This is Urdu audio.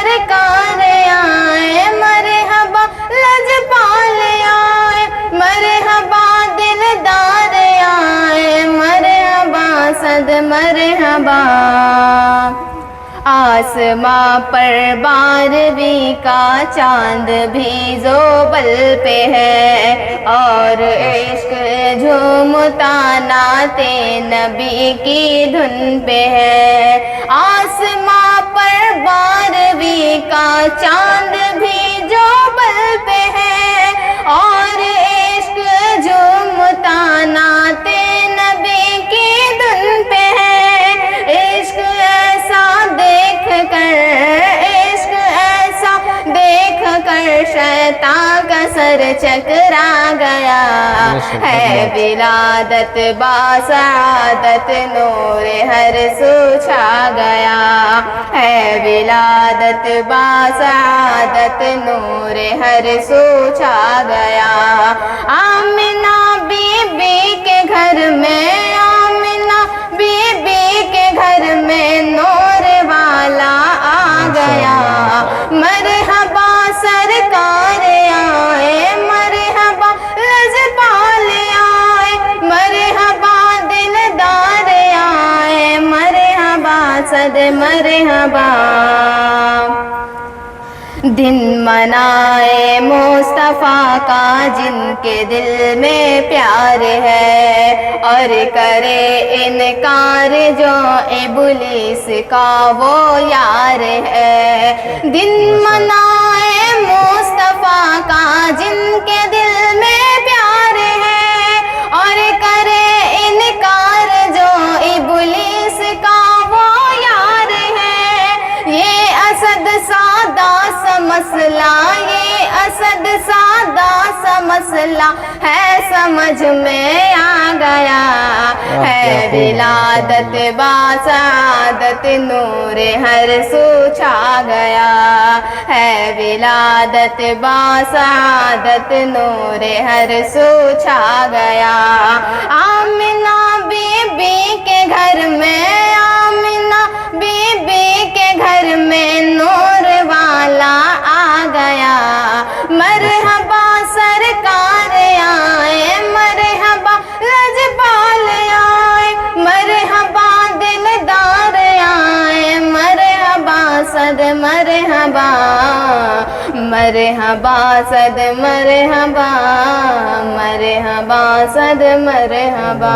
سرکار آئے، مرحبا لجپال آئے، مرحبا دلدار آئے، مرحبا صد مرحبا۔ آسماں پر 12ویں کا چاند بھی زوبل پہ ہے، اور عشق جھومتا نعت نبی کی دھن پہ ہے۔ آسماں پر 12ویں کا چاند بھی زوبل پہ ہے، اور عشق جھومتا نعت نبی کی دھن پہ ہے۔ عشق ایسا دیکھ کر شیطان کا سر چکرا گیا، ہے ولادت باسعادت نور ہر سو چھا گیا، ہے ولادت باسعادت نور ہر سو چھا گیا۔ آمنہ بی بی کے گھر میں، آمنہ بی بی کے گھر میں نور والا آ گیا، مرحبا سرکار آئے، مرحبا لجپال آئے، مرحبا دلدار آئے، مرحبا صد مرحبا۔ دن منائے مصطفیٰ کا جن کے دل میں پیار ہے، اور کرے انکار جو ابلیس کا وہ یار ہے۔ دن منائے مصطفیٰ کا جن کے دل میں پیار ہے، اور کرے انکار جو ابلیس کا وہ یار ہے۔ یہ اسد سادہ سا مسئلہ، یہ اسد سادہ سا مسئلہ ہے سمجھ میں آ گیا، ہے ولادت باسعادت نور ہر سو چھا گیا، ہے ولادت باسعادت نور ہر سو چھا گیا۔ آمنہ بی بی کے گھر میں، آمنہ بی بی کے گھر میں نور والا آ گیا، مرحبا سرکار آئے، مرحبا لجپال آئے، مرحبا دلدار آئے، مرحبا صد مرحبا، مرحبا صد مرحبا، مرحبا صد مرحبا۔